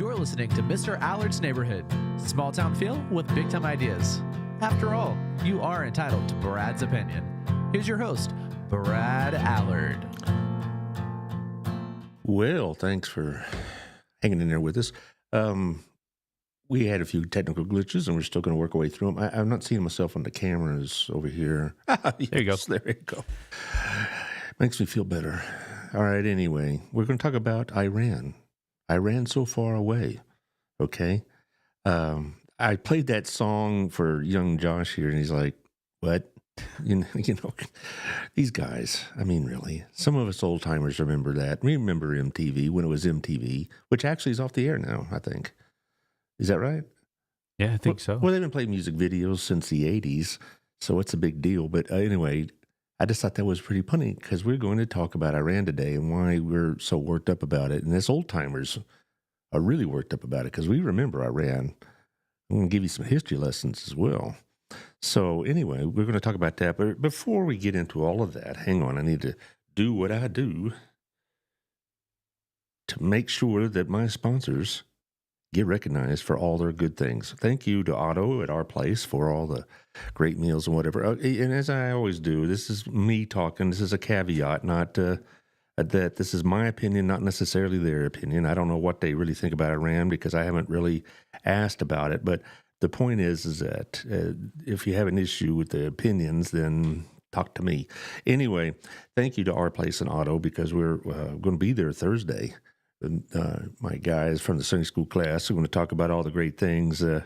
You're listening to Mr. Allard's Neighborhood. Small town feel with big time ideas. After all, you are entitled to Brad's opinion. Here's your host, Brad Allard. Well, thanks for hanging in there with us. We had a few technical glitches, and we're still going to work our way through them. I'm not seeing myself on the cameras over here. There you go. There you go. Makes me feel better. All right, anyway, we're going to talk about Iran. Iran so far away, okay? I played that song for young Josh here, and he's like, what? You know, these guys, I mean, really, some of us old timers remember that. We remember MTV when it was MTV, which actually is off the air now, I think. Is that right? Yeah, I think so. Well, they've been playing music videos since the 80s, so it's a big deal. But anyway, I just thought that was pretty funny because we're going to talk about Iran today and why we're so worked up about it. And us old timers are really worked up about it because we remember Iran. I'm going to give you some history lessons as well. So anyway, we're going to talk about that. But before we get into all of that, hang on, I need to do what I do to make sure that my sponsors get recognized for all their good things. Thank you to Otto at our place for all the great meals and whatever. And as I always do, this is me talking. This is a caveat, not that this is my opinion, not necessarily their opinion. I don't know what they really think about Iran because I haven't really asked about it. But the point is that if you have an issue with the opinions, then talk to me. Anyway, thank you to our place in Otto because we're going to be there Thursday. My guys from the Sunday school class are going to talk about all the great things that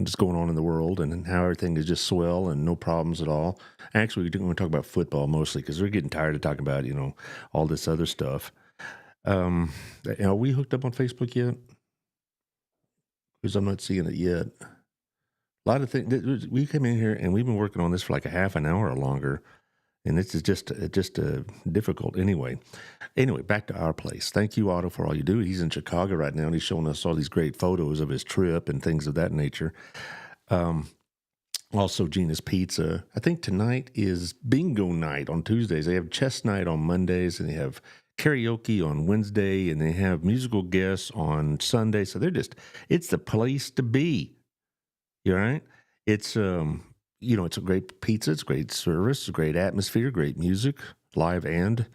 just going on in the world and how everything is just swell and no problems at all. Actually, we're going to talk about football mostly because we're getting tired of talking about all this other stuff. Are we hooked up on Facebook yet? Because I'm not seeing it yet. A lot of things. We came in here and we've been working on this for like a half an hour or longer. And this is just difficult anyway. Anyway, back to our place. Thank you, Otto, for all you do. He's in Chicago right now, and he's showing us all these great photos of his trip and things of that nature. Also, Gina's Pizza. I think tonight is bingo night on Tuesdays. They have chess night on Mondays, and they have karaoke on Wednesday, and they have musical guests on Sunday. So it's the place to be. You all right? It's it's a great pizza, it's great service, it's a great atmosphere, great music, live and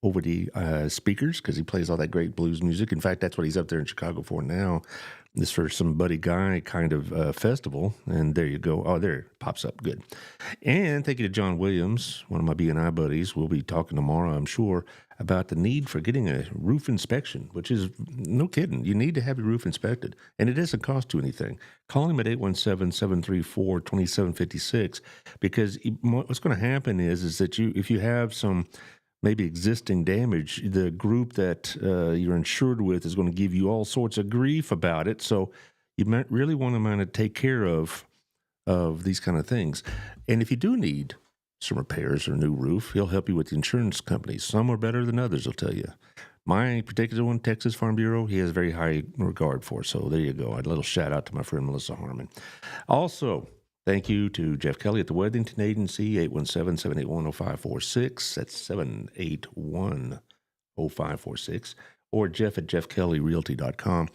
over the speakers, because he plays all that great blues music. In fact, that's what he's up there in Chicago for now, is for some Buddy Guy kind of festival. And there you go. Oh, there it pops up. Good. And thank you to John Williams, one of my B&I buddies. We'll be talking tomorrow, I'm sure, about the need for getting a roof inspection, which is no kidding. You need to have your roof inspected, and it doesn't cost you anything. Call him at 817-734-2756, because what's going to happen is that if you have some maybe existing damage, the group that you're insured with is going to give you all sorts of grief about it. So you might really want to take care of these kind of things. And if you do need some repairs or a new roof, he'll help you with the insurance companies. Some are better than others, I'll tell you. My particular one, Texas Farm Bureau, he has very high regard for. So there you go. A little shout out to my friend Melissa Harmon. Also, thank you to Jeff Kelly at the Weddington Agency, 817-781-0546. That's 781-0546. Or Jeff at jeffkellyrealty.com.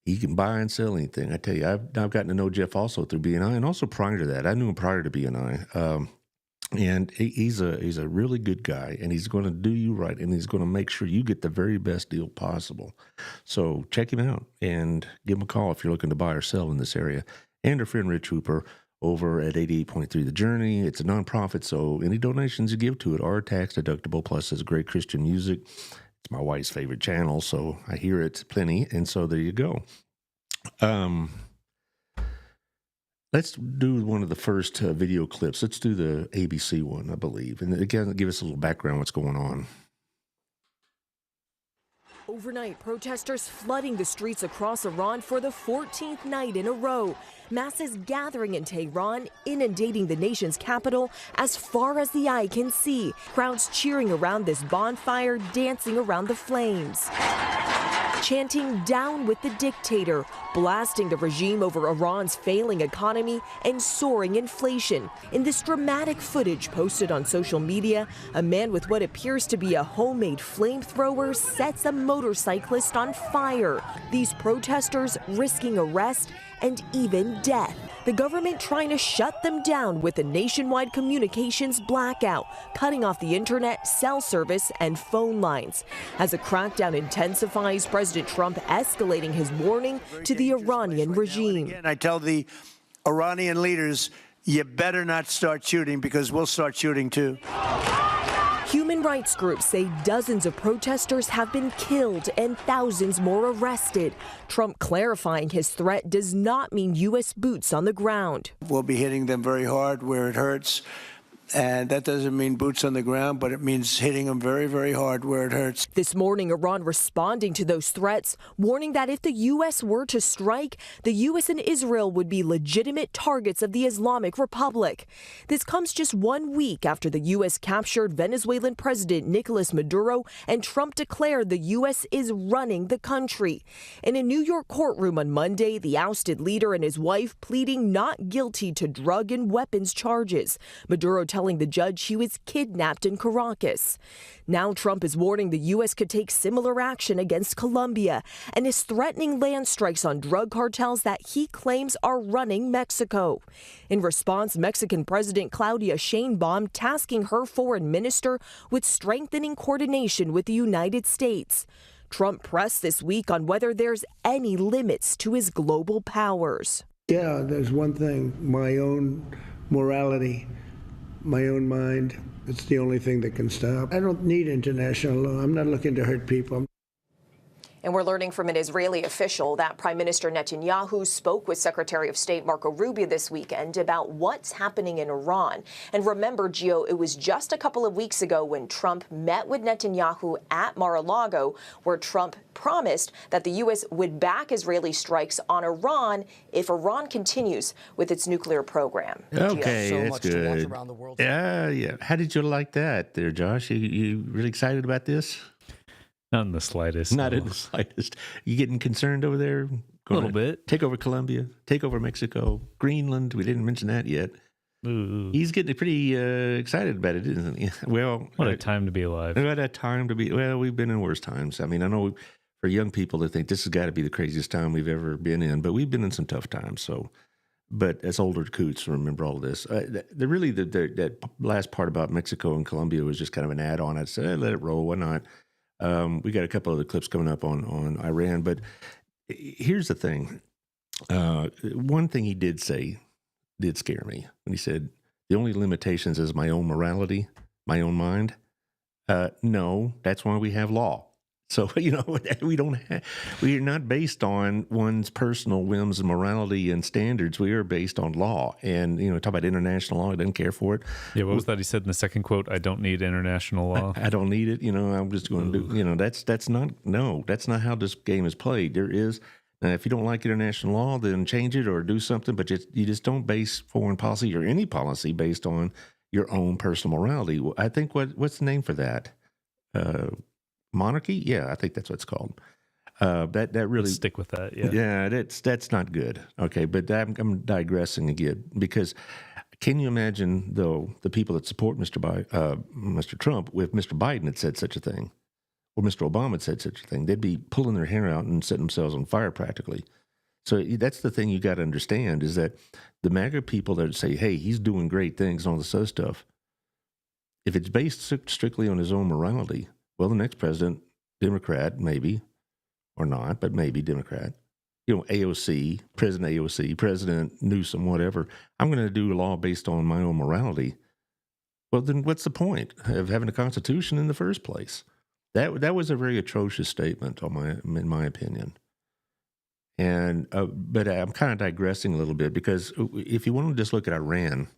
He can buy and sell anything. I tell you, I've gotten to know Jeff also through B&I, and also prior to that. I knew him prior to B&I. And he's a really good guy, and he's going to do you right, and he's going to make sure you get the very best deal possible. So check him out and give him a call if you're looking to buy or sell in this area. And our friend Rich Hooper over at 88.3 The Journey. It's a nonprofit, so any donations you give to it are tax deductible, plus it's great Christian music. It's my wife's favorite channel, so I hear it plenty, and so there you go. Let's do one of the first video clips. Let's do the ABC one, I believe. And again, give us a little background what's going on. Overnight, protesters flooding the streets across Iran for the 14th night in a row. Masses gathering in Tehran, inundating the nation's capital as far as the eye can see. Crowds cheering around this bonfire, dancing around the flames. chanting "Down with the dictator," blasting the regime over Iran's failing economy and soaring inflation. In this dramatic footage posted on social media, a man with what appears to be a homemade flamethrower sets a motorcyclist on fire. These protesters risking arrest and even death. The government trying to shut them down with a nationwide communications blackout, cutting off the internet, cell service, and phone lines. As the crackdown intensifies, President Trump escalating his warning to the Iranian regime. Again, I tell the Iranian leaders, you better not start shooting, because we'll start shooting too. Human rights groups say dozens of protesters have been killed and thousands more arrested. Trump clarifying his threat does not mean U.S. boots on the ground. We'll be hitting them very hard where it hurts. And that doesn't mean boots on the ground, but it means hitting them very, very hard where it hurts. This morning, Iran responding to those threats, warning that if the U.S. were to strike, the U.S. and Israel would be legitimate targets of the Islamic Republic. This comes just 1 week after the U.S. captured Venezuelan President Nicolas Maduro and Trump declared the U.S. is running the country. In a New York courtroom on Monday, the ousted leader and his wife pleading not guilty to drug and weapons charges. Maduro telling the judge he was kidnapped in Caracas. Now Trump is warning the U.S. could take similar action against Colombia and is threatening land strikes on drug cartels that he claims are running Mexico. In response, Mexican President Claudia Sheinbaum tasking her foreign minister with strengthening coordination with the United States. Trump pressed this week on whether there's any limits to his global powers. Yeah, there's one thing, my own morality, my own mind. It's the only thing that can stop. I don't need international law. I'm not looking to hurt people. And we're learning from an Israeli official that Prime Minister Netanyahu spoke with Secretary of State Marco Rubio this weekend about what's happening in Iran. And remember, Gio, it was just a couple of weeks ago when Trump met with Netanyahu at Mar-a-Lago, where Trump promised that the U.S. would back Israeli strikes on Iran if Iran continues with its nuclear program. Okay, so that's much good. to watch around the world. Yeah. How did you like that there, Josh? You really excited about this? Not in the slightest. Not in the slightest. You getting concerned over there? A little bit. Take over Colombia, take over Mexico, Greenland. We didn't mention that yet. Ooh. He's getting pretty excited about it, isn't he? Well, What a time to be alive. What a time to be. Well, we've been in worse times. I mean, I know for young people they think this has got to be the craziest time we've ever been in, but we've been in some tough times. So, but as older coots remember all of this. That last part about Mexico and Colombia was just kind of an add-on. I'd say, let it roll. Why not? We got a couple other clips coming up on Iran, but here's the thing. One thing he did say did scare me when he said, the only limitations is my own morality, my own mind. No, that's why we have law. So, we are not based on one's personal whims and morality and standards. We are based on law. And, talk about international law. I didn't care for it. Yeah, what was that he said in the second quote? I don't need international law. I don't need it. I'm just going to do, that's not how this game is played. There is, if you don't like international law, then change it or do something. But you just don't base foreign policy or any policy based on your own personal morality. I think what's the name for that? Monarchy? Yeah, I think that's what it's called. That really Let's stick with that. Yeah. Yeah, that's not good. Okay, but I'm digressing again because can you imagine though the people that support Mr. Trump if Mr. Biden had said such a thing, or Mr. Obama had said such a thing? They'd be pulling their hair out and setting themselves on fire practically. So that's the thing you got to understand is that the MAGA people that say, "Hey, he's doing great things" and all this other stuff, if it's based strictly on his own morality. Well, the next president, Democrat, maybe, or not, but maybe Democrat, AOC, President Newsom, whatever, I'm going to do a law based on my own morality. Well, then what's the point of having a constitution in the first place? That was a very atrocious statement, in my opinion. And but I'm kind of digressing a little bit because if you want to just look at Iran,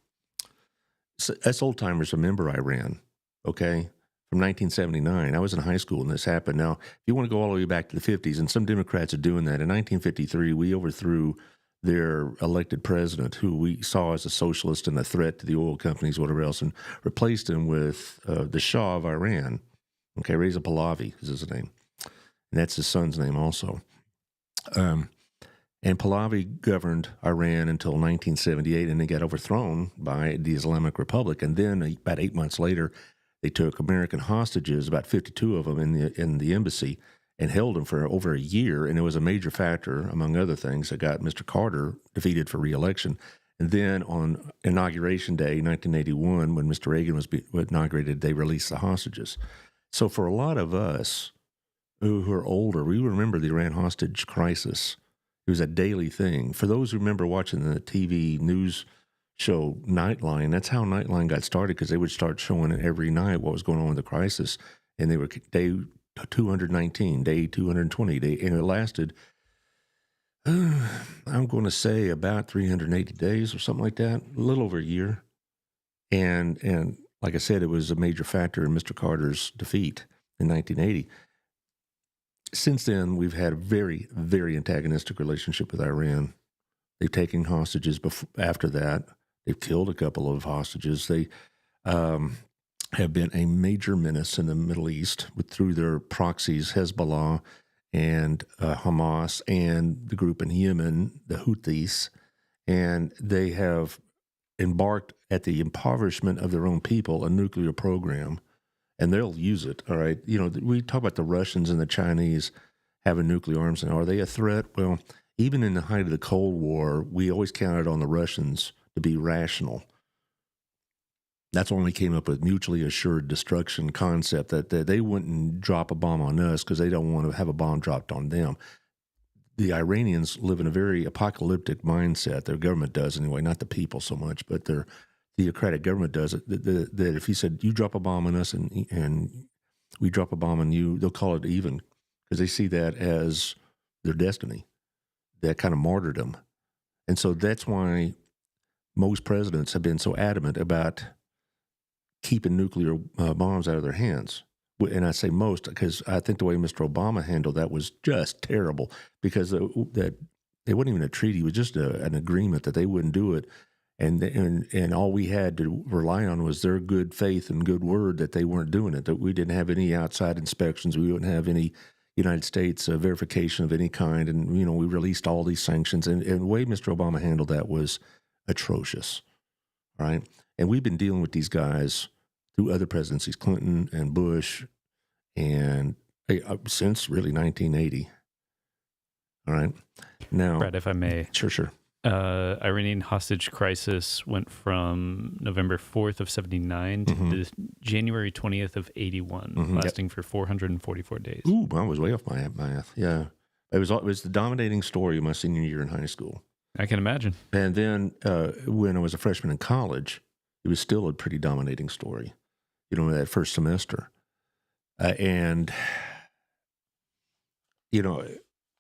us old timers remember Iran, okay? From 1979. I was in high school when this happened. Now, if you want to go all the way back to the 50s, and some Democrats are doing that, in 1953, we overthrew their elected president, who we saw as a socialist and a threat to the oil companies, whatever else, and replaced him with the Shah of Iran. Okay, Reza Pahlavi is his name. and that's his son's name also. And Pahlavi governed Iran until 1978, and they got overthrown by the Islamic Republic. And then about 8 months later, they took American hostages, about 52 of them, in the embassy, and held them for over a year. And it was a major factor, among other things, that got Mr. Carter defeated for re-election. And then on Inauguration Day, 1981, when Mr. Reagan was inaugurated, they released the hostages. So for a lot of us who are older, we remember the Iran hostage crisis. It was a daily thing. For those who remember watching the TV news show Nightline, that's how Nightline got started, because they would start showing every night what was going on with the crisis. And they were day 219, day 220, and it lasted, I'm going to say about 380 days or something like that, a little over a year. And like I said, it was a major factor in Mr. Carter's defeat in 1980. Since then, we've had a very, very antagonistic relationship with Iran. They've taken hostages after that. They've killed a couple of hostages. They have been a major menace in the Middle East through their proxies, Hezbollah and Hamas, and the group in Yemen, the Houthis. And they have embarked at the impoverishment of their own people, a nuclear program. And they'll use it, all right? You know, we talk about the Russians and the Chinese having nuclear arms. And are they a threat? Well, even in the height of the Cold War, we always counted on the Russians to be rational. That's when we came up with mutually assured destruction concept, that they wouldn't drop a bomb on us because they don't want to have a bomb dropped on them. The Iranians live in a very apocalyptic mindset. Their government does anyway, not the people so much, but their theocratic government does it, that if he said, you drop a bomb on us and we drop a bomb on you, they'll call it even, because they see that as their destiny, that kind of martyrdom. And so that's why most presidents have been so adamant about keeping nuclear bombs out of their hands. And I say most because I think the way Mr. Obama handled that was just terrible, because that it wasn't even a treaty. It was just an agreement that they wouldn't do it. And all we had to rely on was their good faith and good word that they weren't doing it, that we didn't have any outside inspections. We wouldn't have any United States verification of any kind. And, you know, we released all these sanctions. And the way Mr. Obama handled that was atrocious, right? And we've been dealing with these guys through other presidencies, Clinton and Bush, and since really 1980. All right. Now, Brad, if I may. Sure. Iranian hostage crisis went from November 4th of 79 to the January 20th of 81, lasting for 444 days. Ooh, I was way off my math. Yeah. It was the dominating story of my senior year in high school. I can imagine. And then when I was a freshman in college, it was still a pretty dominating story, you know, that first semester. And, you know,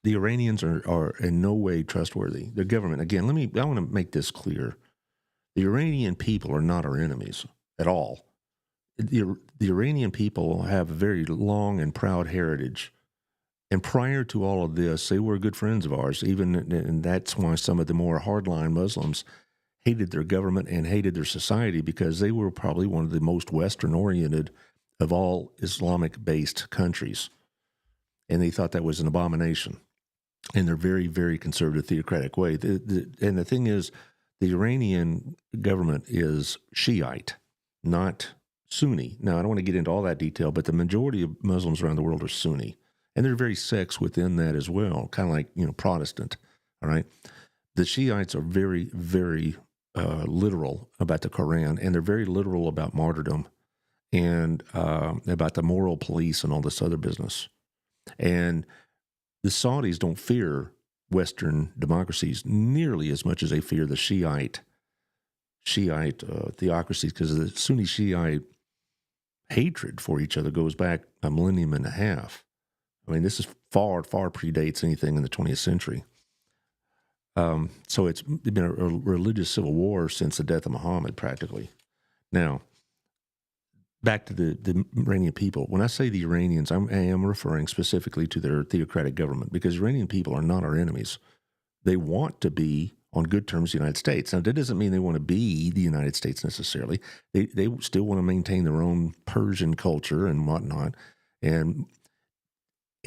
the Iranians are in no way trustworthy. Their government, again, I want to make this clear. The Iranian people are not our enemies at all. The Iranian people have a very long and proud heritage. And prior to all of this, they were good friends of ours, and that's why some of the more hardline Muslims hated their government and hated their society, because they were probably one of the most Western-oriented of all Islamic-based countries. And they thought that was an abomination in their very, very conservative theocratic way. And the thing is, the Iranian government is Shiite, not Sunni. Now, I don't want to get into all that detail, but the majority of Muslims around the world are Sunni. And there are very sects within that as well, kind of like, you know, Protestant, all right? The Shiites are very, very literal about the Quran, and they're very literal about martyrdom and about the moral police and all this other business. And the Saudis don't fear Western democracies nearly as much as they fear the Shiite theocracies, because the Sunni Shiite hatred for each other goes back a millennium and a half. I mean, this is far predates anything in the 20th century. So it's been a religious civil war since the death of Muhammad, practically. Now, back to the Iranian people. When I say the Iranians, I am referring specifically to their theocratic government, because Iranian people are not our enemies. They want to be on good terms with the United States. Now, that doesn't mean they want to be the United States necessarily. They still want to maintain their own Persian culture and whatnot. And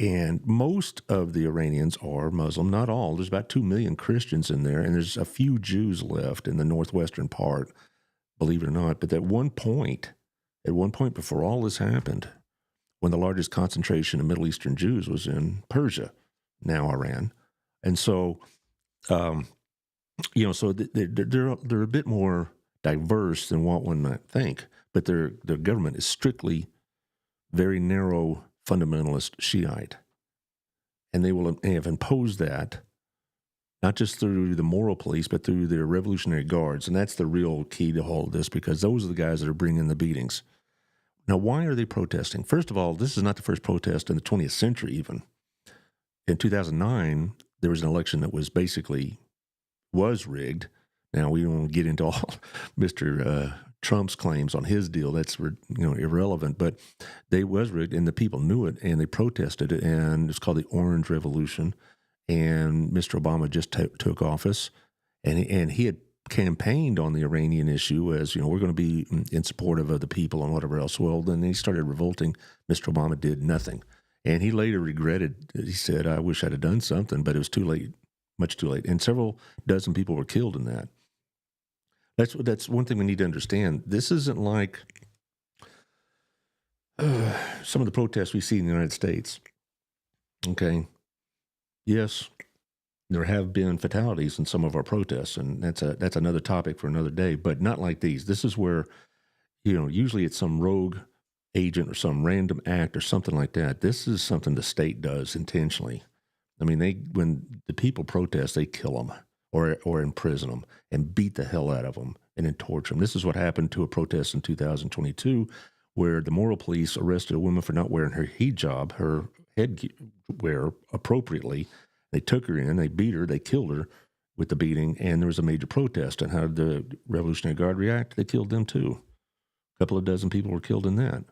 And most of the Iranians are Muslim, not all. There's about 2 million Christians in there, and there's a few Jews left in the northwestern part, believe it or not. But at one point before all this happened, when the largest concentration of Middle Eastern Jews was in Persia, now Iran. And so, so they're a bit more diverse than what one might think, but their government is strictly very narrow fundamentalist Shiite. And they have imposed that, not just through the moral police, but through their Revolutionary Guards. And that's the real key to all of this, because those are the guys that are bringing the beatings. Now, why are they protesting? First of all, this is not the first protest in the 20th century even. In 2009, there was an election that was rigged. Now, we don't get into all Mr. Trump's claims on his deal. That's irrelevant. But they was rigged, and the people knew it, and they protested it, and it's called the Orange Revolution. And Mr. Obama just took office, and he had campaigned on the Iranian issue as, we're going to be in support of the people and whatever else. Well, then he started revolting. Mr. Obama did nothing. And he later regretted, he said, I wish I'd have done something, but it was too late, much too late. And several dozen people were killed in that. That's one thing we need to understand. This isn't like some of the protests we see in the United States. Okay. Yes, there have been fatalities in some of our protests, and that's another topic for another day, but not like these. This is where, usually it's some rogue agent or some random act or something like that. This is something the state does intentionally. I mean, when the people protest, they kill them or imprison them and beat the hell out of them and then torture them. This is what happened to a protest in 2022, where the moral police arrested a woman for not wearing her hijab, her headwear, appropriately. They took her in, they beat her, they killed her with the beating, and there was a major protest. And how did the Revolutionary Guard react? They killed them too. A couple of dozen people were killed in that.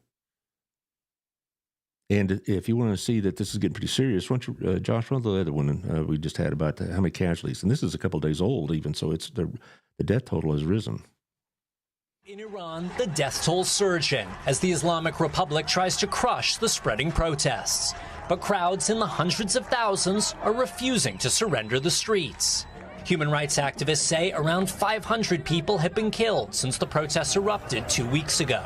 And if you want to see that this is getting pretty serious, why don't you, Josh, run the other one we just had about how many casualties. And this is a couple of days old even, so it's the death total has risen. In Iran, the death toll surging as the Islamic Republic tries to crush the spreading protests. But crowds in the hundreds of thousands are refusing to surrender the streets. Human rights activists say around 500 people have been killed since the protests erupted 2 weeks ago.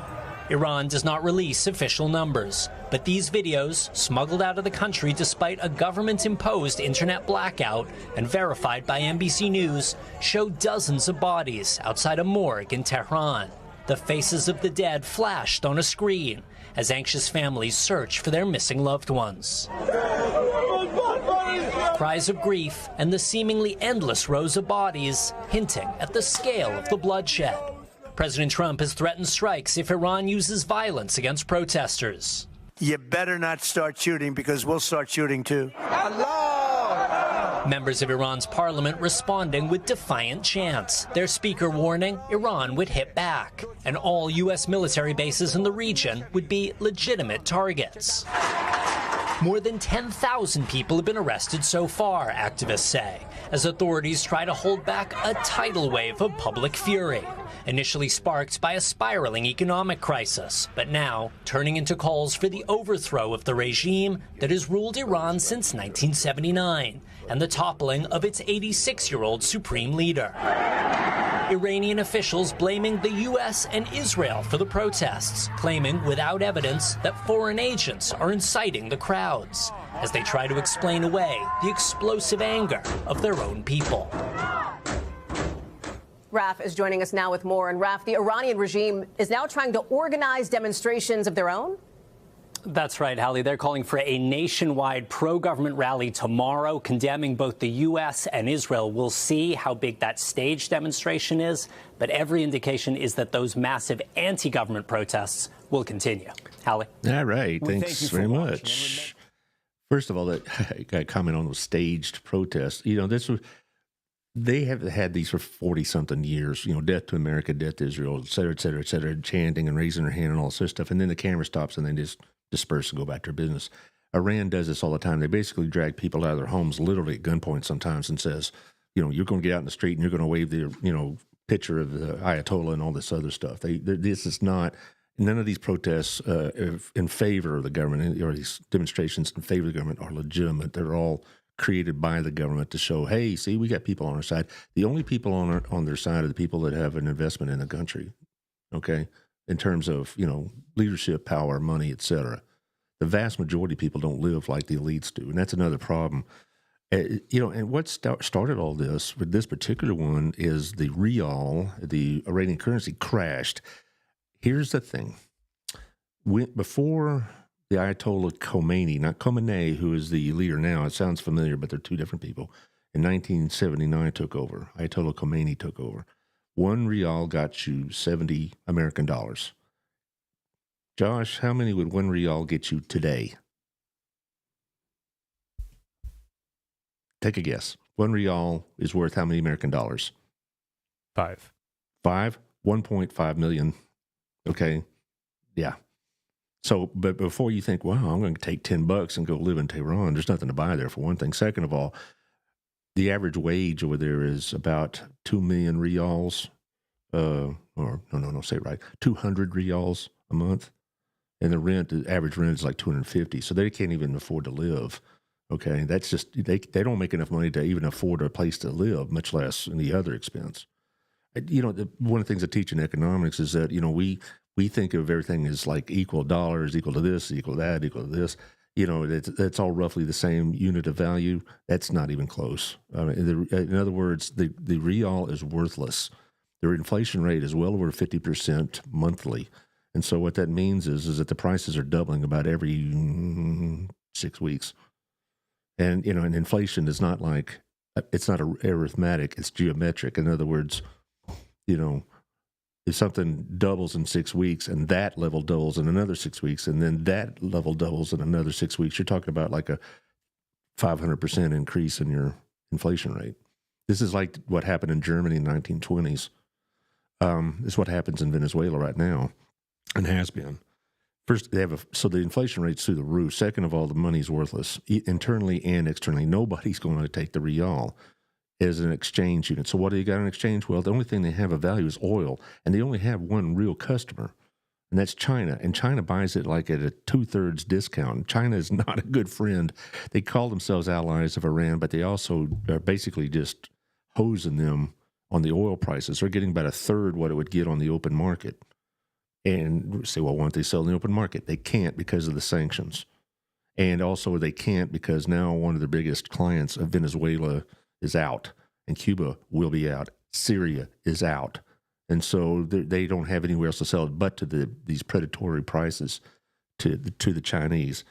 Iran does not release official numbers, but these videos, smuggled out of the country despite a government-imposed internet blackout and verified by NBC News, show dozens of bodies outside a morgue in Tehran. The faces of the dead flashed on a screen as anxious families search for their missing loved ones. Cries of grief and the seemingly endless rows of bodies hinting at the scale of the bloodshed. President Trump has threatened strikes if Iran uses violence against protesters. You better not start shooting, because we'll start shooting too. Allah! Members of Iran's parliament responding with defiant chants. Their speaker warning Iran would hit back, and all U.S. military bases in the region would be legitimate targets. More than 10,000 people have been arrested so far, activists say, as authorities try to hold back a tidal wave of public fury, initially sparked by a spiraling economic crisis, but now turning into calls for the overthrow of the regime that has ruled Iran since 1979 and the toppling of its 86-year-old supreme leader. Iranian officials blaming the U.S. and Israel for the protests, claiming without evidence that foreign agents are inciting the crowds as they try to explain away the explosive anger of their own people. Raf is joining us now with more. And Raf, the Iranian regime is now trying to organize demonstrations of their own? That's right, Hallie. They're calling for a nationwide pro-government rally tomorrow, condemning both the U.S. and Israel. We'll see how big that staged demonstration is, but every indication is that those massive anti-government protests will continue. Hallie? All right. Thanks very much. First of all, that comment on the staged protests. They have had these for 40-something years, death to America, death to Israel, et cetera, chanting and raising their hand and all this stuff. And then the camera stops and they just disperse and go back to their business. Iran does this all the time. They basically drag people out of their homes literally at gunpoint sometimes and says, you're going to get out in the street and you're going to wave the, picture of the Ayatollah and all this other stuff. This is not none of these protests in favor of the government or these demonstrations in favor of the government are legitimate. They're all created by the government to show, hey, see, we got people on our side. The only people on their side are the people that have an investment in the country, okay, in terms of, leadership, power, money, etc. The vast majority of people don't live like the elites do, and that's another problem. And what started all this with this particular one is the rial, the Iranian currency, crashed. Here's the thing. Before the Ayatollah Khomeini, not Khamenei, who is the leader now, it sounds familiar, but they're two different people, in 1979 took over. Ayatollah Khomeini took over. 1 rial got you 70 American dollars. Josh, how many would 1 rial get you today? Take a guess. 1 rial is worth how many American dollars? 5. 5? 1.5 million. Okay. Yeah. So, but before you think, wow, I'm going to take $10 and go live in Tehran, there's nothing to buy there, for one thing. Second of all, the average wage over there is about 2 million rials, say it right, 200 rials a month. And the average rent is like 250. So they can't even afford to live. Okay. That's just, they don't make enough money to even afford a place to live, much less any other expense. One of the things I teach in economics is that, we think of everything as like equal dollars, equal to this, equal to that, equal to this. That's all roughly the same unit of value. That's not even close. In other words, the rial is worthless. Their inflation rate is well over 50% monthly. And so what that means is that the prices are doubling about every 6 weeks. And, and inflation is not like, it's not arithmetic, it's geometric. In other words, if something doubles in 6 weeks and that level doubles in another 6 weeks, and then that level doubles in another 6 weeks, you're talking about like a 500% increase in your inflation rate. This is like what happened in Germany in the 1920s. This is what happens in Venezuela right now and has been. First, so the inflation rate's through the roof. Second of all, the money's worthless, internally and externally. Nobody's going to take the rial as an exchange unit. So what do you got in exchange? Well, the only thing they have of value is oil, and they only have one real customer, and that's China. And China buys it like at a 2/3 discount. China is not a good friend. They call themselves allies of Iran, but they also are basically just hosing them on the oil prices. They're getting about 1/3 what it would get on the open market. And say, well, why don't they sell in the open market? They can't because of the sanctions. And also they can't because now one of the biggest clients of Venezuela is out, and Cuba will be out. Syria is out. And so they don't have anywhere else to sell it but to these predatory prices to the Chinese.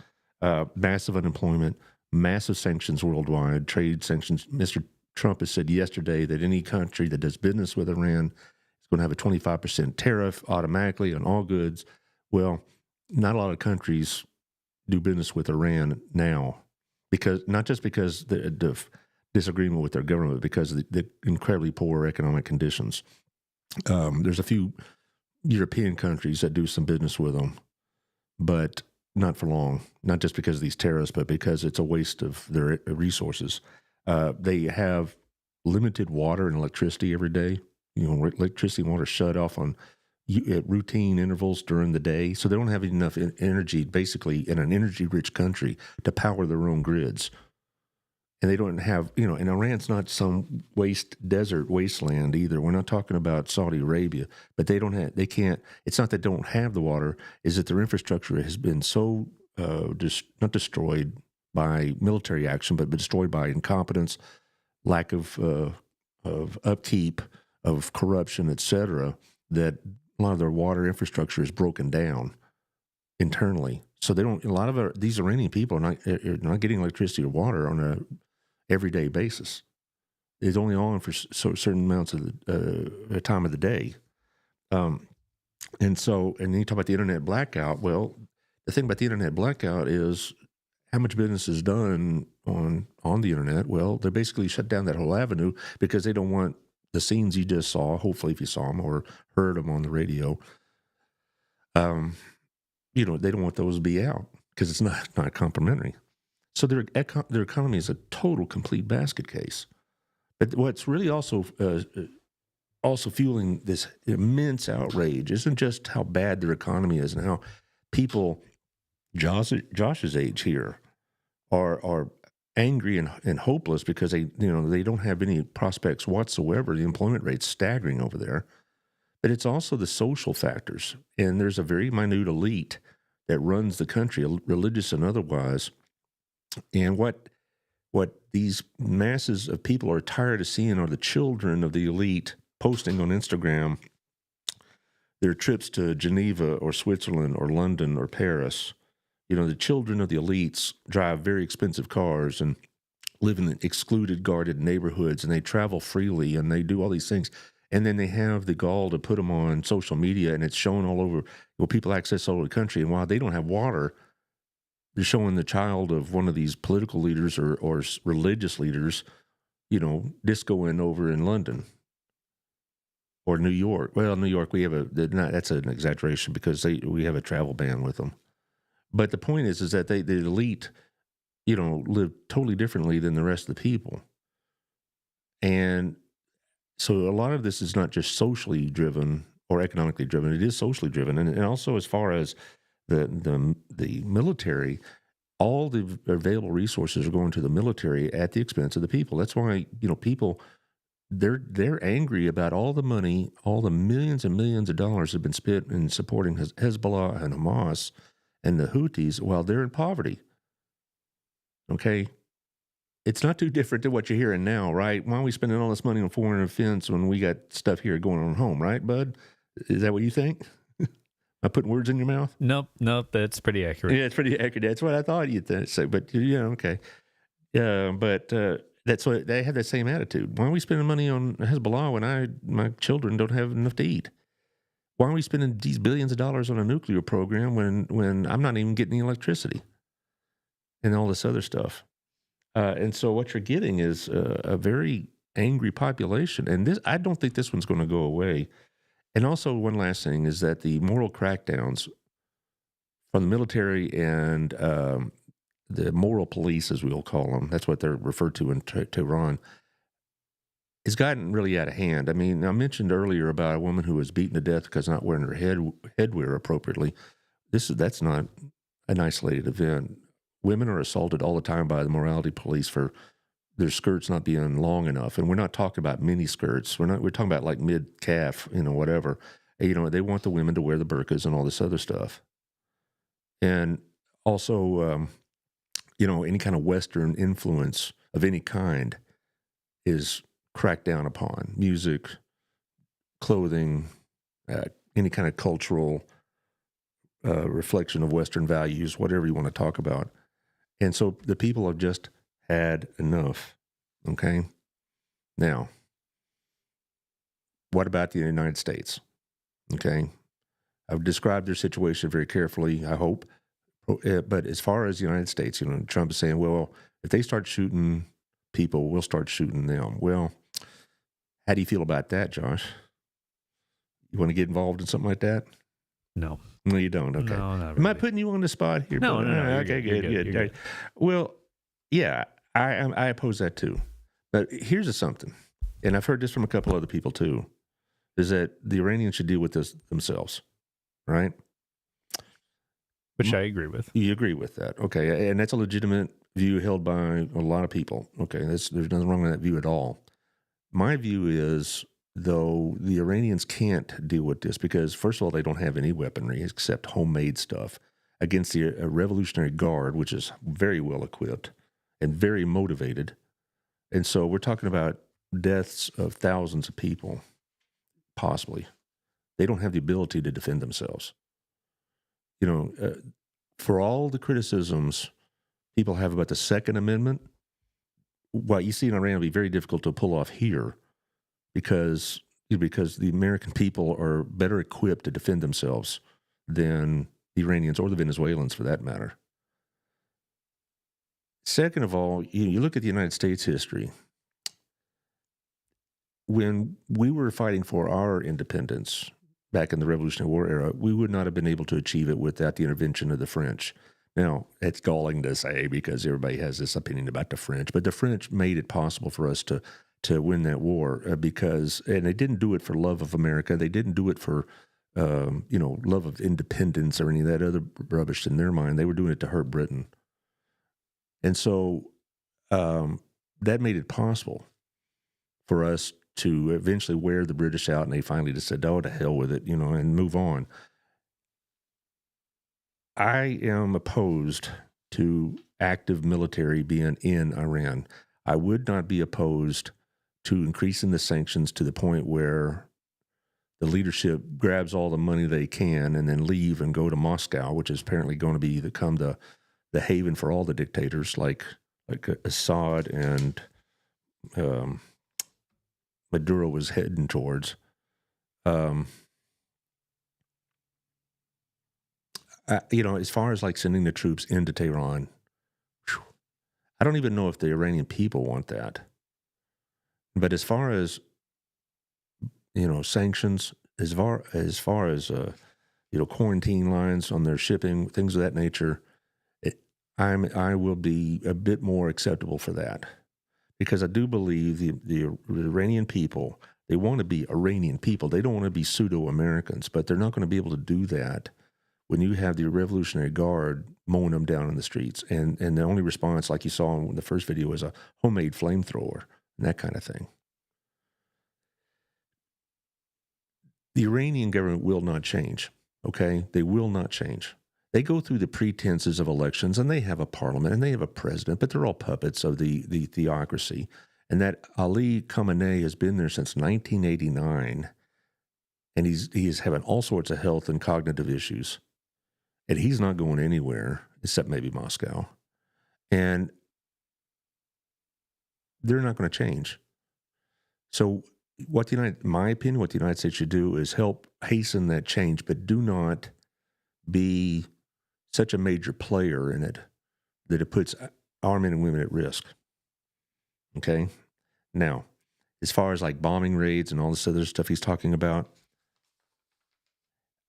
Massive unemployment, massive sanctions worldwide, trade sanctions. Mr. Trump has said yesterday that any country that does business with Iran is going to have a 25% tariff automatically on all goods. Well, not a lot of countries do business with Iran now, because not just because the disagreement with their government, but because of the incredibly poor economic conditions. There's a few European countries that do some business with them, but not for long. Not just because of these tariffs, but because it's a waste of their resources. They have limited water and electricity every day. Electricity and water shut off at routine intervals during the day. So they don't have enough energy, basically, in an energy-rich country to power their own grids. And they don't have, and Iran's not some desert wasteland either. We're not talking about Saudi Arabia, but it's not that they don't have the water, is that their infrastructure has been so, not destroyed by military action, but destroyed by incompetence, lack of upkeep, of corruption, etc., that a lot of their water infrastructure is broken down internally. So these Iranian people are not getting electricity or water on a everyday basis. It's only on for certain amounts of the time of the day. And then you talk about the internet blackout. Well, the thing about the internet blackout is how much business is done on the internet. Well, they basically shut down that whole avenue because they don't want the scenes you just saw, hopefully if you saw them or heard them on the radio, they don't want those to be out because it's not complimentary. So their economy is a total, complete basket case. But what's really also also fueling this immense outrage isn't just how bad their economy is and how people Josh's age here are angry and hopeless because they don't have any prospects whatsoever. The employment rate's staggering over there. But it's also the social factors. And there's a very minute elite that runs the country, religious and otherwise. And what these masses of people are tired of seeing are the children of the elite posting on Instagram their trips to Geneva or Switzerland or London or Paris. The children of the elites drive very expensive cars and live in excluded, guarded neighborhoods, and they travel freely, and they do all these things. And then they have the gall to put them on social media, and it's shown all over. People access all over the country, and while they don't have water, they're showing the child of one of these political leaders or religious leaders, discoing over in London or New York. Well, New York, that's an exaggeration because we have a travel ban with them. But the point is that the elite, live totally differently than the rest of the people. And so a lot of this is not just socially driven or economically driven. It is socially driven. And also as far as the military, all the available resources are going to the military at the expense of the people. That's why, people, they're angry about all the money, all the millions and millions of dollars have been spent in supporting Hezbollah and Hamas and the Houthis while they're in poverty. Okay? It's not too different than what you're hearing now, right? Why are we spending all this money on foreign defense when we got stuff here going on at home, right, bud? Is that what you think? Am I putting words in your mouth? Nope, that's pretty accurate. Yeah, it's pretty accurate. That's what I thought you'd say, but okay. But that's what they have, that same attitude. Why are we spending money on Hezbollah when my children don't have enough to eat? Why are we spending these billions of dollars on a nuclear program when I'm not even getting the electricity and all this other stuff? And so what you're getting is a very angry population. And I don't think this one's going to go away. And also one last thing is that the moral crackdowns from the military and the moral police, as we'll call them, that's what they're referred to in Tehran, has gotten really out of hand. I mean, I mentioned earlier about a woman who was beaten to death because not wearing her headwear appropriately. That's not an isolated event. Women are assaulted all the time by the morality police for their skirts not being long enough. And we're not talking about mini skirts. We're talking about like mid-calf, whatever. They want the women to wear the burqas and all this other stuff. And also, any kind of Western influence of any kind is cracked down upon. Music, clothing, any kind of cultural reflection of Western values, whatever you want to talk about. And so the people have just had enough, okay? Now, what about the United States, okay? I've described their situation very carefully, I hope. But as far as the United States, Trump is saying, well, if they start shooting people, we'll start shooting them. Well, how do you feel about that, Josh? You want to get involved in something like that? No. No, you don't. Okay. No, not really. Am I putting you on the spot here? No. Okay, good. Right. Well, yeah, I oppose that too. But here's something, and I've heard this from a couple other people too, is that the Iranians should deal with this themselves, right? Which I agree with. You agree with that. Okay. And that's a legitimate view held by a lot of people. Okay. There's nothing wrong with that view at all. My view is, though, the Iranians can't deal with this because, first of all, they don't have any weaponry except homemade stuff against the Revolutionary Guard, which is very well equipped and very motivated. And so we're talking about deaths of thousands of people, possibly. They don't have the ability to defend themselves. For all the criticisms people have about the Second Amendment, what you see in Iran will be very difficult to pull off here because the American people are better equipped to defend themselves than the Iranians or the Venezuelans, for that matter. Second of all, you look at the United States history. When we were fighting for our independence back in the Revolutionary War era, we would not have been able to achieve it without the intervention of the French. Now, it's galling to say because everybody has this opinion about the French, but the French made it possible for us to to win that war because they didn't do it for love of America. They didn't do it for, love of independence or any of that other rubbish in their mind. They were doing it to hurt Britain. And so that made it possible for us to eventually wear the British out, and they finally just said, oh, to hell with it, and move on. I am opposed to active military being in Iran. I would not be opposed to increasing the sanctions to the point where the leadership grabs all the money they can and then leave and go to Moscow, which is apparently going to become the haven for all the dictators like Assad and Maduro was heading towards. As far as like sending the troops into Tehran, I don't even know if the Iranian people want that. But as far as, sanctions, as far as quarantine lines on their shipping, things of that nature, I will be a bit more acceptable for that. Because I do believe the Iranian people, they want to be Iranian people. They don't want to be pseudo-Americans, but they're not going to be able to do that when you have the Revolutionary Guard mowing them down in the streets. And the only response, like you saw in the first video, was a homemade flamethrower and that kind of thing. The Iranian government will not change, okay? They will not change. They go through the pretenses of elections, and they have a parliament, and they have a president, but they're all puppets of the theocracy. And that Ali Khamenei has been there since 1989, and he is having all sorts of health and cognitive issues. And he's not going anywhere, except maybe Moscow. And they're not going to change. So in my opinion, what the United States should do is help hasten that change, but do not be such a major player in it that it puts our men and women at risk. Okay? Now, as far as like bombing raids and all this other stuff he's talking about,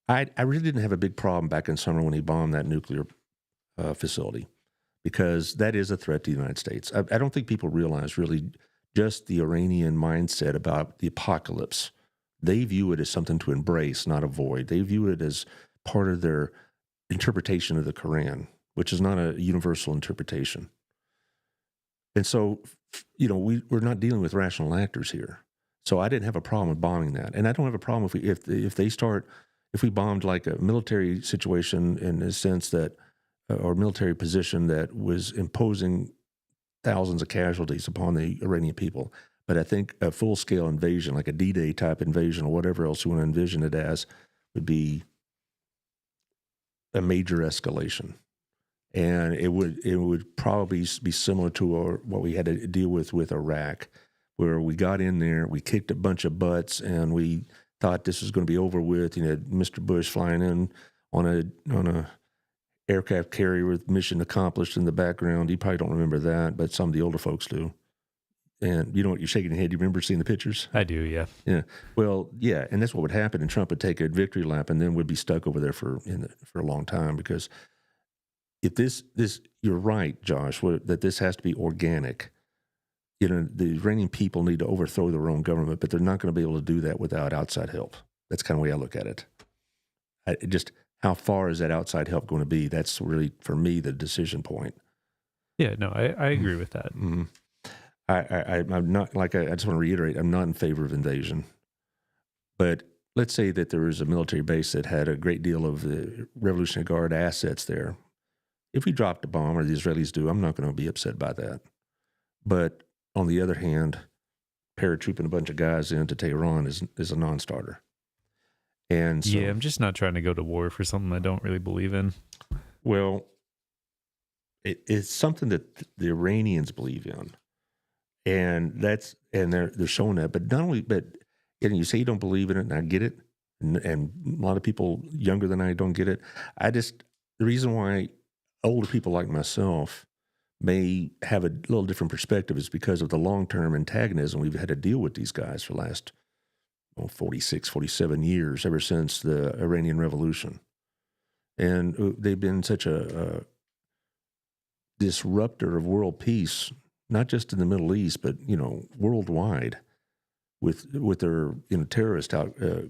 I really didn't have a big problem back in summer when he bombed that nuclear facility, because that is a threat to the United States. I don't think people realize really just the Iranian mindset about the apocalypse. They view it as something to embrace, not avoid. They view it as part of their interpretation of the Quran, which is not a universal interpretation. And so, we're not dealing with rational actors here. So I didn't have a problem with bombing that. And I don't have a problem if we bombed like a military situation in the sense that, or military position that was imposing thousands of casualties upon the Iranian people. But I think a full-scale invasion, like a D-Day type invasion or whatever else you want to envision it as, would be a major escalation. And it would probably be similar to what we had to deal with Iraq, where we got in there, we kicked a bunch of butts, and we thought this was going to be over with. Mr. Bush flying in on a aircraft carrier with mission accomplished in the background. You probably don't remember that, but some of the older folks do. And you know what? You're shaking your head. You remember seeing the pictures? I do, yeah. Yeah. Well, yeah, and that's what would happen. And Trump would take a victory lap, and then would be stuck over there for a long time. Because if this you're right, Josh, that this has to be organic. The Iranian people need to overthrow their own government, but they're not going to be able to do that without outside help. That's kind of the way I look at it. Just how far is that outside help going to be? That's really, for me, the decision point. Yeah, no, I agree with that. Mm-hmm. I'm not, I just want to reiterate, I'm not in favor of invasion. But let's say that there was a military base that had a great deal of the Revolutionary Guard assets there. If we dropped a bomb, or the Israelis do, I'm not going to be upset by that. But on the other hand, paratrooping a bunch of guys into Tehran is a non-starter. And so, yeah, I'm just not trying to go to war for something I don't really believe in. Well, it's something that the Iranians believe in. And they're showing that. But not only, and you say you don't believe in it, and I get it, and a lot of people younger than I don't get it. The reason why older people like myself may have a little different perspective is because of the long-term antagonism we've had to deal with these guys for the last 46, 47 years, ever since the Iranian Revolution. And they've been such a disruptor of world peace, not just in the Middle East, but, worldwide with their, terrorist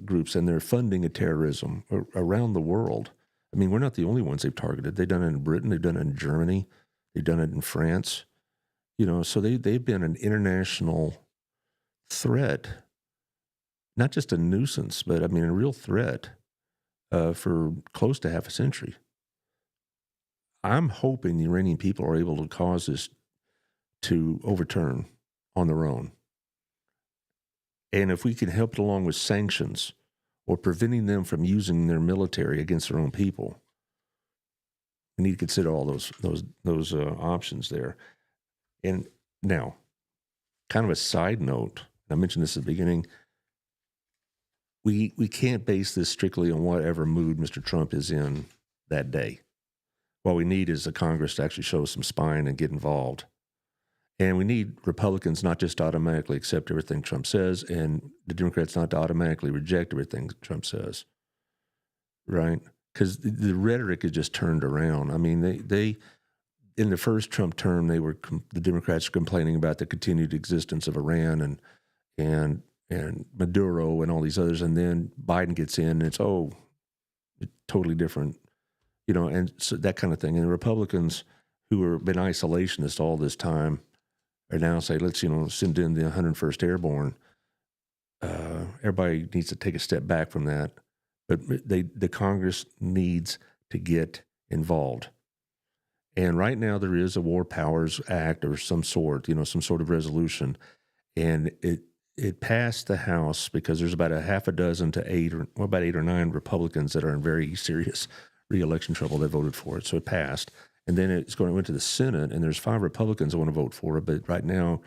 groups, and they're funding of terrorism around the world. I mean, we're not the only ones they've targeted. They've done it in Britain. They've done it in Germany. They've done it in France. So they've been an international threat, not just a nuisance, but, a real threat for close to half a century. I'm hoping the Iranian people are able to cause this to overturn on their own. And if we can help it along with sanctions or preventing them from using their military against their own people, we need to consider all those options there. And now, kind of a side note, I mentioned this at the beginning, we can't base this strictly on whatever mood Mr. Trump is in that day. What we need is the Congress to actually show some spine and get involved. And we need Republicans not just to automatically accept everything Trump says, and the Democrats not to automatically reject everything Trump says, right? Because the rhetoric is just turned around. I mean, they in the first Trump term, the Democrats were complaining about the continued existence of Iran and Maduro and all these others, and then Biden gets in, and it's totally different, and so that kind of thing. And the Republicans, who have been isolationists all this time, are now say, let's send in the 101st Airborne. Everybody needs to take a step back from that, but the Congress needs to get involved. And right now there is a War Powers Act or some sort, some sort of resolution, and it passed the House because there's about a half a dozen to about 8 or 9 Republicans that are in very serious re-election trouble that voted for it. So it passed. And then went to the Senate, and there's 5 Republicans that want to vote for it, but right now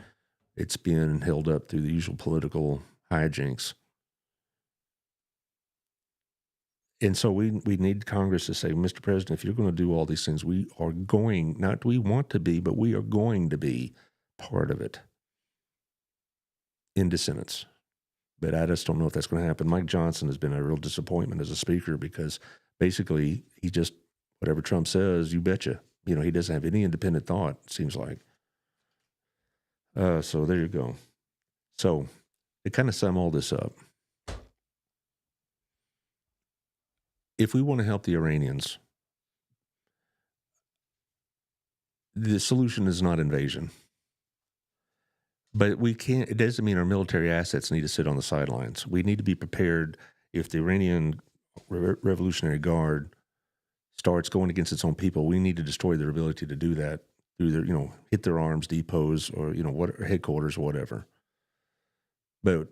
it's being held up through the usual political hijinks. And so we need Congress to say, Mr. President, if you're going to do all these things, we are going, not we want to be, but we are going to be part of it in dissonance. But I just don't know if that's going to happen. Mike Johnson has been a real disappointment as a speaker because basically he just, whatever Trump says, you betcha. He doesn't have any independent thought, it seems like. So there you go. So to kind of sum all this up, if we want to help the Iranians, the solution is not invasion. But it doesn't mean our military assets need to sit on the sidelines. We need to be prepared if the Iranian Revolutionary Guard starts going against its own people. We need to destroy their ability to do that through their, hit their arms depots or, headquarters or whatever. But,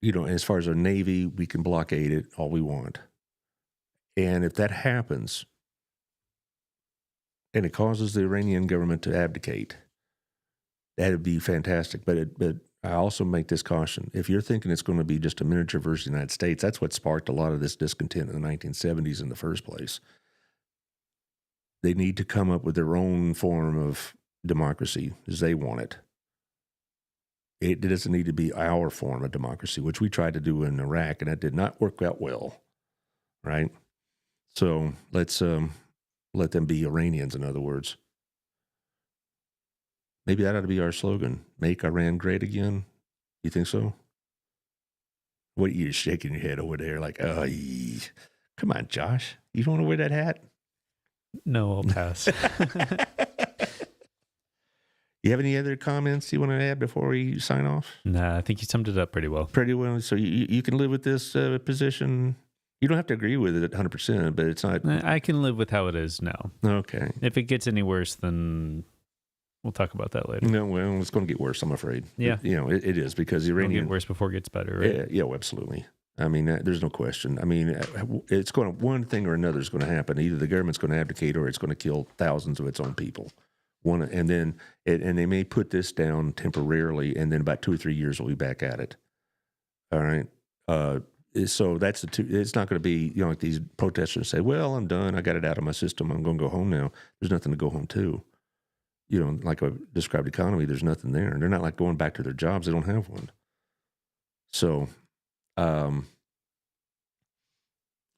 as far as our Navy, we can blockade it all we want. And if that happens and it causes the Iranian government to abdicate, that'd be fantastic. But I also make this caution. If you're thinking it's going to be just a miniature version of the United States, that's what sparked a lot of this discontent in the 1970s in the first place. They need to come up with their own form of democracy as they want it. It doesn't need to be our form of democracy, which we tried to do in Iraq, and that did not work out well, right? So let's let them be Iranians, in other words. Maybe that ought to be our slogan, make Iran great again. You think so? What are you shaking your head over there like, come on, Josh. You don't want to wear that hat? No, I'll pass. You have any other comments you want to add before we sign off? Nah, I think you summed it up pretty well. Pretty well. So you can live with this position. You don't have to agree with it 100%, but it's not. I can live with how it is now. Okay. If it gets any worse, then we'll talk about that later. No, well, it's going to get worse, I'm afraid. Yeah. It is because the Iranian... It'll get worse before it gets better, right? Yeah, absolutely. I mean, there's no question. I mean, it's going to, one thing or another is going to happen. Either the government's going to abdicate or it's going to kill thousands of its own people. And they may put this down temporarily, and then about 2 or 3 years we'll be back at it. All right. So that's it's not going to be, like these protesters say, well, I'm done. I got it out of my system. I'm going to go home now. There's nothing to go home to. Like a described economy, there's nothing there. They're not like going back to their jobs. They don't have one. So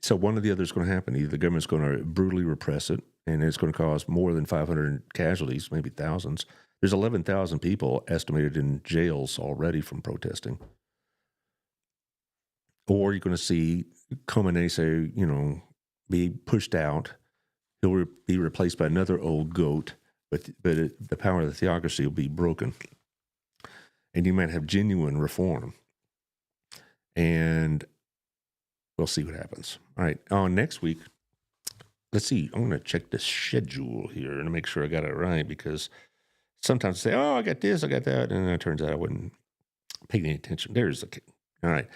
one or the other is going to happen. Either the government's going to brutally repress it, and it's going to cause more than 500 casualties, maybe thousands. There's 11,000 people estimated in jails already from protesting. Or you're going to see Khamenei be pushed out. He'll be replaced by another old goat, but the power of the theocracy will be broken. And you might have genuine reform. And we'll see what happens. All right. Next week, let's see. I'm going to check the schedule here and make sure I got it right, because sometimes I say, oh, I got this, I got that. And it turns out I wasn't paying any attention. There's the. All right.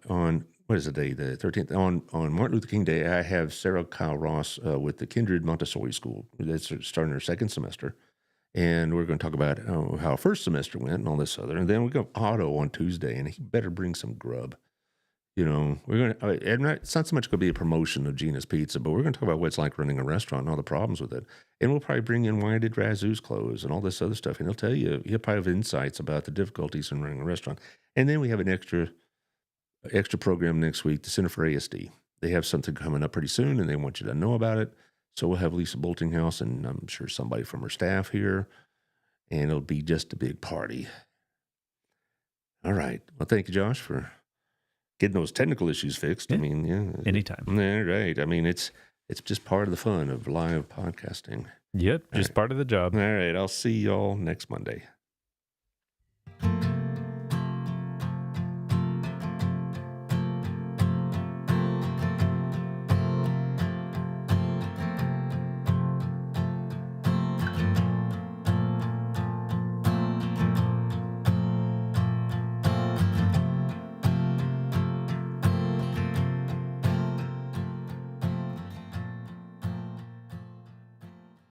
On, what is the day? The 13th. On Martin Luther King Day, I have Sarah Kyle Ross with the Kindred Montessori School. That's starting their second semester. And we're going to talk about how first semester went and all this other. And then we go Otto on Tuesday, and he better bring some grub. We're going to, it's not so much going to be a promotion of Gina's Pizza, but we're going to talk about what it's like running a restaurant and all the problems with it. And we'll probably bring in why did Razoo's close and all this other stuff. And he'll probably have insights about the difficulties in running a restaurant. And then we have an extra program next week, the Center for ASD. They have something coming up pretty soon, and they want you to know about it. So we'll have Lisa Boltinghouse and I'm sure somebody from her staff here, and it'll be just a big party. All right. Well, thank you, Josh, for getting those technical issues fixed. Yeah. I mean, yeah. Anytime. Yeah, right. I mean, it's just part of the fun of live podcasting. Yep. Just part of the job. All right. I'll see y'all next Monday.